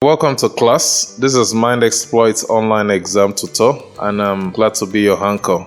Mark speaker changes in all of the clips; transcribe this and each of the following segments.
Speaker 1: Welcome to class. This is Mind Exploits online exam tutor, and I'm glad to be your anchor.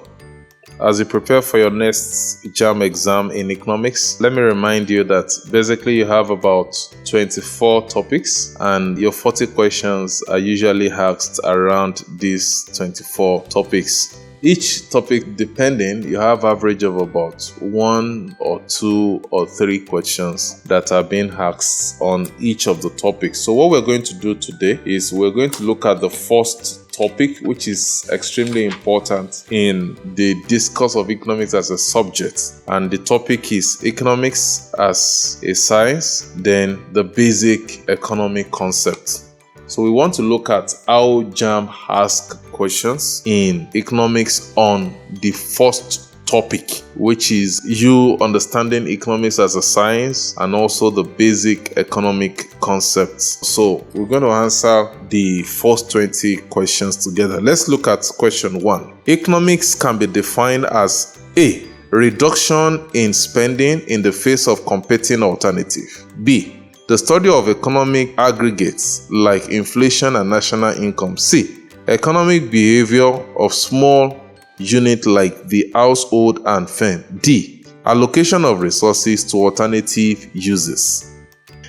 Speaker 1: As you prepare for your next JAMB exam in economics, let me remind you that basically you have about 24 topics and your 40 questions are usually asked around these 24 topics. Each topic depending, you have average of about 1 or 2 or 3 questions that are being asked on each of the topics. So what we're going to do today is we're going to look at the first topic, which is extremely important in the discourse of economics as a subject. And the topic is economics as a science, then the basic economic concept. So we want to look at how JAMB asks questions in economics on the first topic, which is you understanding economics as a science and also the basic economic concepts. So we're going to answer the first 20 questions together. Let's look at question 1. Economics can be defined as A. Reduction in spending in the face of competing alternative. B. The study of economic aggregates like inflation and national income. C. Economic behavior of small units like the household and firm. D. Allocation of resources to alternative uses.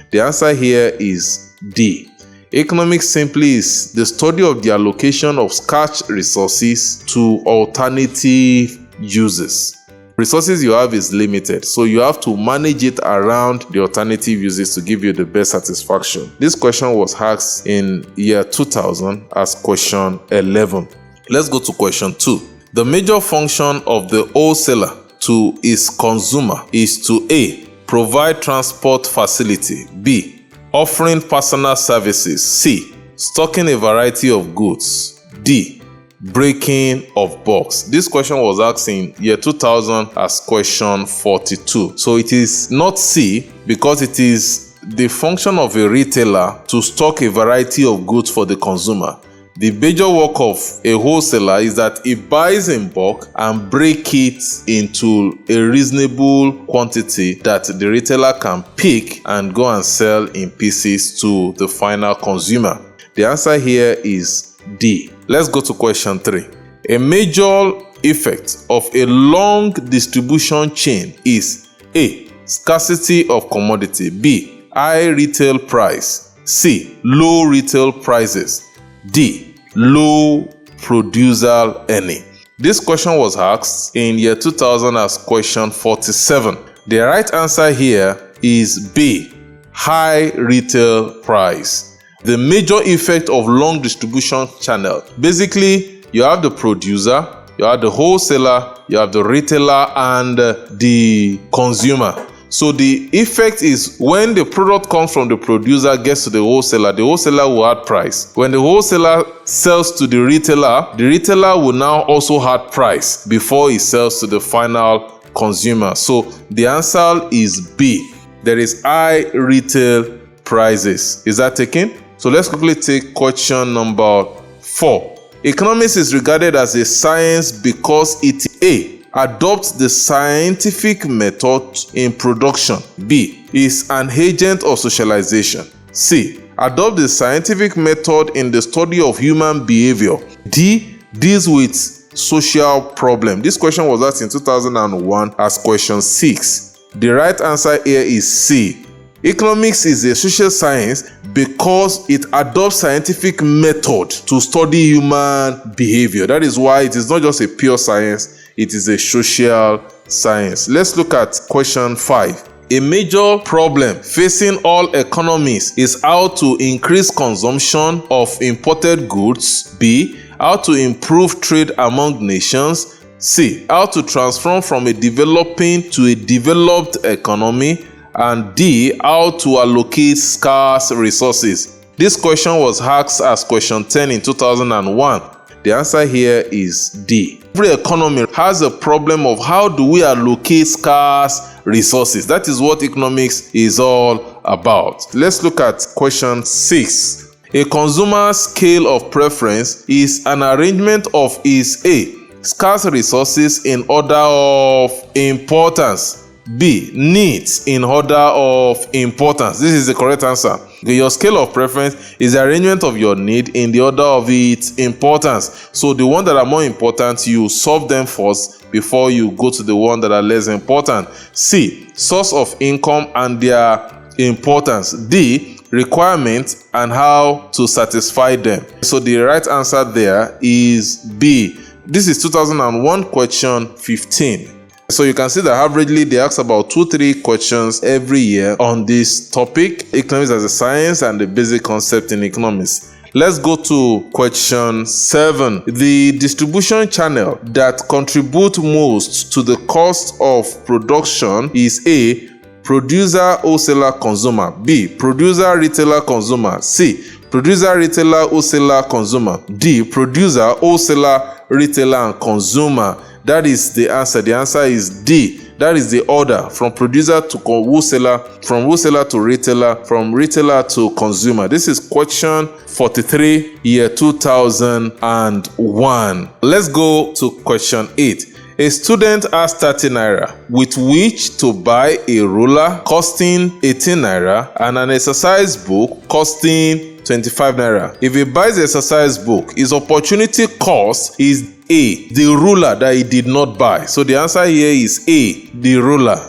Speaker 1: The answer here is D. Economics simply is the study of the allocation of scarce resources to alternative uses. Resources you have is limited, so you have to manage it around the alternative uses to give you the best satisfaction. This question was asked in year 2000 as question 11. Let's go to question 2. The major function of the wholesaler to his consumer is to A. Provide transport facility. B. Offering personal services. C. Stocking a variety of goods. D. Breaking of bulks. This question was asked in year 2000 as question 42. So it is not C because it is the function of a retailer to stock a variety of goods for the consumer. The major work of a wholesaler is that he buys in bulk and break it into a reasonable quantity that the retailer can pick and go and sell in pieces to the final consumer. The answer here is D. Let's go to question 3. A major effect of a long distribution chain is A. Scarcity of commodity. B. High retail price. C. Low retail prices. D. Low producer earning. This question was asked in year 2000 as question 47. The right answer here is B. High retail price. The major effect of long distribution channel. Basically, you have the producer, you have the wholesaler, you have the retailer, and the consumer. So the effect is when the product comes from the producer, gets to the wholesaler will add price. When the wholesaler sells to the retailer will now also add price before he sells to the final consumer. So the answer is B. There is high retail prices. Is that taken? So let's quickly take question number 4. Economics is regarded as a science because it A. adopts the scientific method in production. B. is an agent of socialization. C. adopt the scientific method in the study of human behavior. D. deals with social problem. This question was asked in 2001 as question 6. The right answer here is C. Economics is a social science because it adopts scientific method to study human behavior. That is why it is not just a pure science, it is a social science. Let's look at question 5. A major problem facing all economies is how to increase consumption of imported goods. B. How to improve trade among nations. C. How to transform from a developing to a developed economy. And D. How to allocate scarce resources. This question was asked as question 10 in 2001. The answer here is D. Every economy has a problem of how do we allocate scarce resources. That is what economics is all about. Let's look at question 6. A consumer's scale of preference is an arrangement of his A. scarce resources in order of importance. B. Needs in order of importance. This is the correct answer. Okay, your scale of preference is the arrangement of your need in the order of its importance. So the ones that are more important, you solve them first before you go to the ones that are less important. C. Source of income and their importance. D. Requirements and how to satisfy them. So the right answer there is B. This is 2001 question 15. So you can see that averagely they ask about 2-3 questions every year on this topic, economics as a science and the basic concept in economics. Let's go to question 7. The distribution channel that contribute most to the cost of production is A. Producer, wholesaler, consumer. B. Producer, retailer, consumer. C. Producer, retailer, wholesaler, consumer. D. Producer, wholesaler, retailer, and consumer. That is the answer. The answer is D. That is the order from producer to wholesaler, from wholesaler to retailer, from retailer to consumer. This is question 43, year 2001. Let's go to question 8. A student has 30 naira with which to buy a ruler costing 18 naira and an exercise book costing 25 naira. If he buys the exercise book, his opportunity cost is A, the ruler that he did not buy. So the answer here is A, the ruler.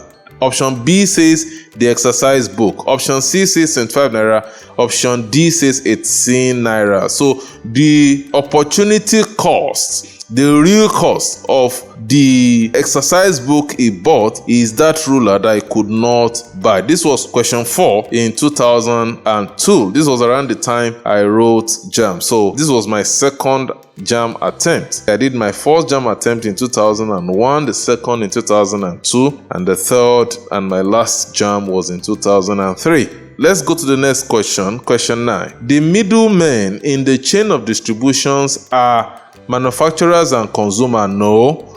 Speaker 1: Option B says the exercise book. Option C says 25 naira. Option D says 18 naira. So the opportunity cost, the real cost of the exercise book he bought is that ruler that he could not buy. This was question 4 in 2002. This was around the time I wrote JAMB. So this was my second JAMB attempt. I did my first JAMB attempt in 2001, the second in 2002, and the third and my last JAMB was in 2003. Let's go to the next question, question 9. The middlemen in the chain of distributions are manufacturers and consumer? No.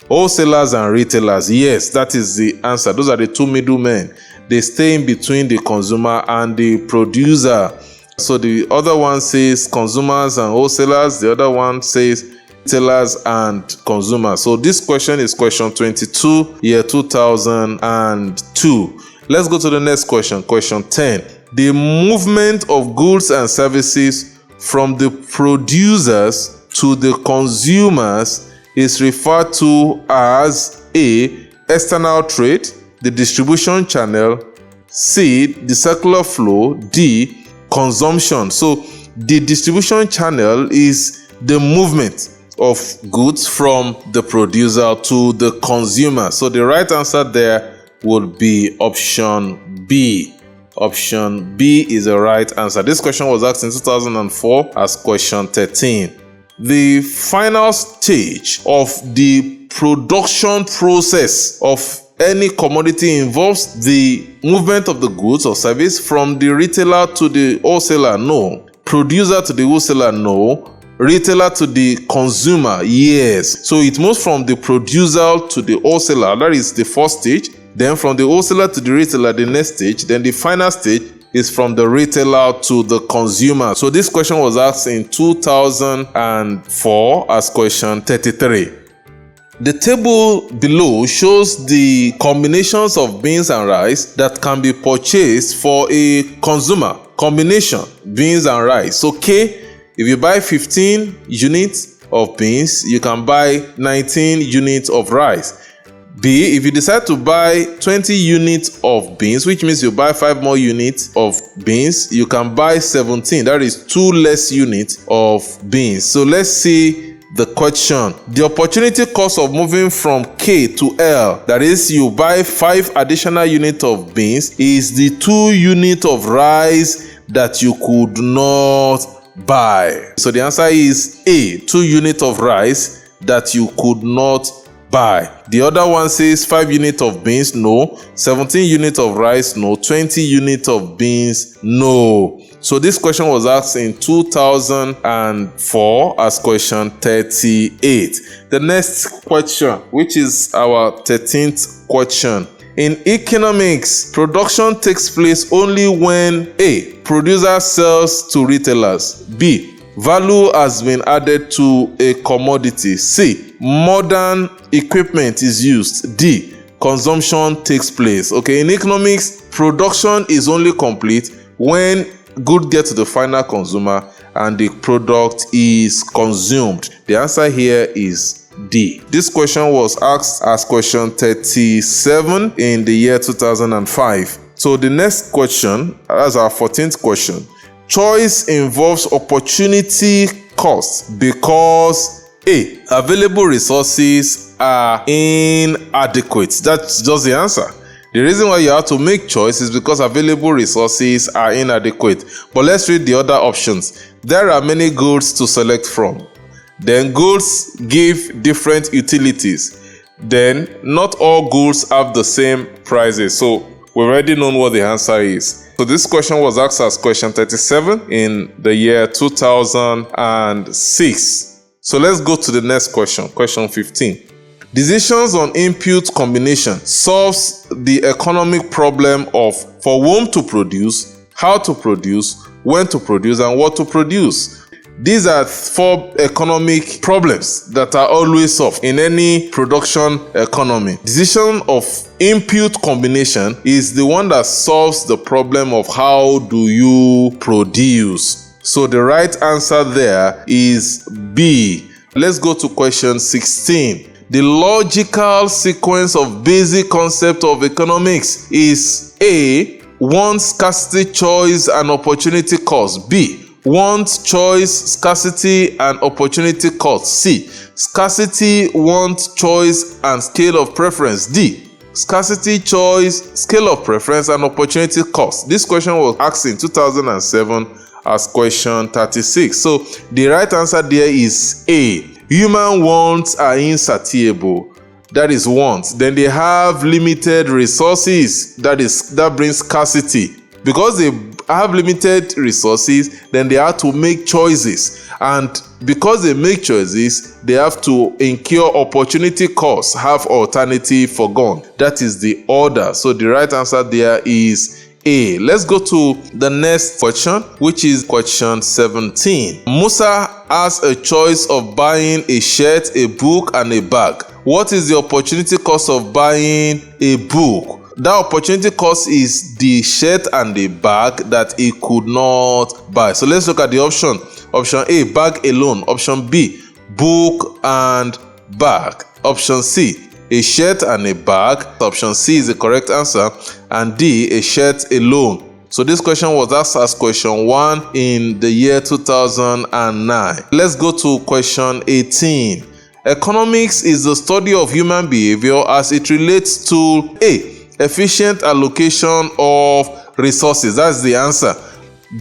Speaker 1: Wholesalers and retailers? Yes, that is the answer. Those are the two middlemen. They stay in between the consumer and the producer. So the other one says consumers and wholesalers. The other one says retailers and consumers. So this question is question 22, year 2002. Let's go to the next question, question 10. The movement of goods and services from the producers to the consumers is referred to as A. External trade, the distribution channel, C. The circular flow, D. Consumption. So the distribution channel is the movement of goods from the producer to the consumer. So the right answer there would be option B. Option B is the right answer. This question was asked in 2004 as question 13. The final stage of the production process of any commodity involves the movement of the goods or service from the retailer to the wholesaler? No. Producer to the wholesaler? No. Retailer to the consumer? Yes. So it moves from the producer to the wholesaler. That is the first stage. Then from the wholesaler to the retailer, the next stage. Then the final stage is from the retailer to the consumer. So this question was asked in 2004 as question 33. The table below shows the combinations of beans and rice that can be purchased for a consumer. Combination, beans and rice. So K, if you buy 15 units of beans, you can buy 19 units of rice. B, if you decide to buy 20 units of beans, which means you buy 5 more units of beans, you can buy 17. That is 2 less units of beans. So let's see the question. The opportunity cost of moving from K to L, that is you buy 5 additional units of beans, is the 2 units of rice that you could not buy. So the answer is A, 2 units of rice that you could not buy. The other one says 5 units of beans, no. 17 units of rice, no. 20 units of beans, no. So this question was asked in 2004 as question 38. The next question, which is our 13th question. In economics, production takes place only when A. Producer sells to retailers. B. Value has been added to a commodity. C. Modern equipment is used. D. consumption takes place. Okay, in economics, production is only complete when goods get to the final consumer and the product is consumed. The answer here is D. This question was asked as question 37 in the year 2005. So the next question, as our 14th question, choice involves opportunity cost because A, available resources are inadequate. That's just the answer. The reason why you have to make choice is because available resources are inadequate. But let's read the other options. There are many goods to select from. Then goods give different utilities. Then not all goods have the same prices. So we already know what the answer is. So this question was asked as question 37 in the year 2006. So let's go to the next question, question 15. Decisions on input combination solves the economic problem of for whom to produce, how to produce, when to produce, and what to produce. These are 4 economic problems that are always solved in any production economy. Decision of input combination is the one that solves the problem of how do you produce. So the right answer there is B. Let's go to question 16. The logical sequence of basic concept of economics is A, want, scarcity, choice, and opportunity cost. B, want, choice, scarcity, and opportunity cost. C, scarcity, want, choice, and scale of preference. D, scarcity, choice, scale of preference, and opportunity cost. This question was asked in 2007 as question 36. So the right answer there is A. Human wants are insatiable. That is wants. Then they have limited resources. That brings scarcity. Because they have limited resources, then they have to make choices. And because they make choices, they have to incur opportunity costs, have alternative forgone. That is the order. So the right answer there is A. Let's go to the next question, which is question 17. Musa has a choice of buying a shirt, a book, and a bag. What is the opportunity cost of buying a book? That opportunity cost is the shirt and the bag that he could not buy. So let's look at the option. Option A, bag alone. Option B, book and bag. Option C, a shirt and a bag. Option C is the correct answer. And D, a shirt alone. So this question was asked as question 1 in the year 2009. Let's go to question 18. Economics is the study of human behavior as it relates to A, efficient allocation of resources. That's the answer.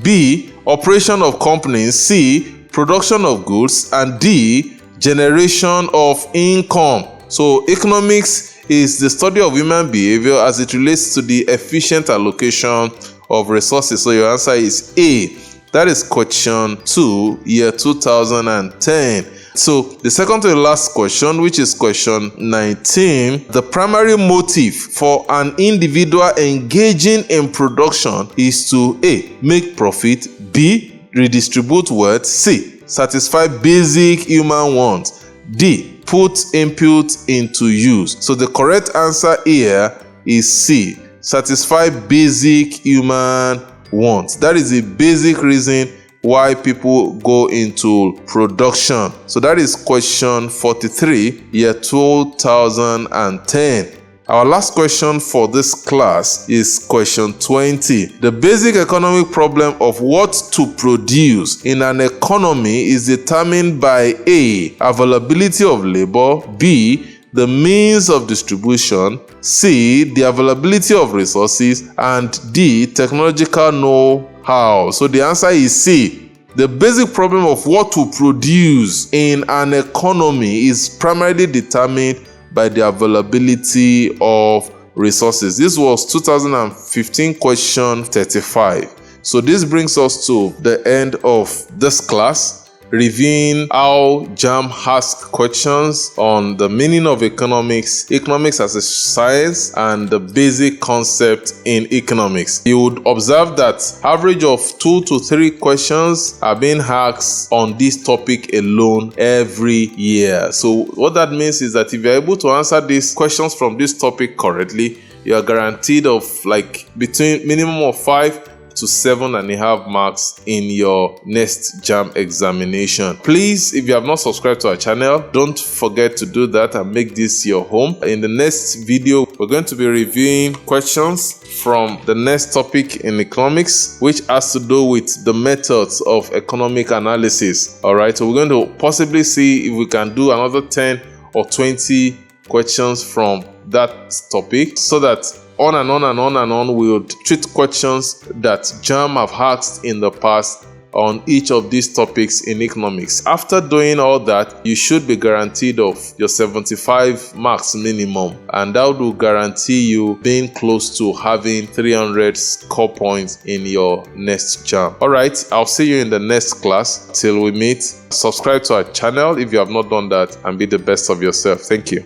Speaker 1: B, operation of companies. C, production of goods. And D, generation of income. So economics is the study of human behavior as it relates to the efficient allocation of resources. So your answer is A. That is question 2, year 2010. So the second to the last question, which is question 19, the primary motive for an individual engaging in production is to A, make profit, B, redistribute wealth, C, satisfy basic human wants, D, put input into use. So the correct answer here is C, satisfy basic human wants. That is the basic reason why people go into production. So that is question 43, year 2010. Our last question for this class is question 20. The basic economic problem of what to produce in an economy is determined by A, availability of labor, B, the means of distribution, C, the availability of resources, and D, technological know-how. So the answer is C. The basic problem of what to produce in an economy is primarily determined by the availability of resources. This was 2015 question 35. So this brings us to the end of this class. reviewing how JAMB asks questions on the meaning of economics, economics as a science, and the basic concept in economics. You would observe that average of 2 to 3 questions are being asked on this topic alone every year. So what that means is that if you're able to answer these questions from this topic correctly, you are guaranteed of like between minimum of 5 to 7.5 marks in your next JAMB examination. Please, if you have not subscribed to our channel, don't forget to do that and make this your home. In the next video, we're going to be reviewing questions from the next topic in economics, which has to do with the methods of economic analysis. All right, so we're going to possibly see if we can do another 10 or 20 questions from that topic, so that on and on and on and on we would treat questions that JAMB have asked in the past on each of these topics in economics. After doing all that, you should be guaranteed of your 75 marks minimum, and that will guarantee you being close to having 300 score points in your next JAMB. Alright, I'll see you in the next class. Till we meet, subscribe to our channel if you have not done that, and be the best of yourself. Thank you.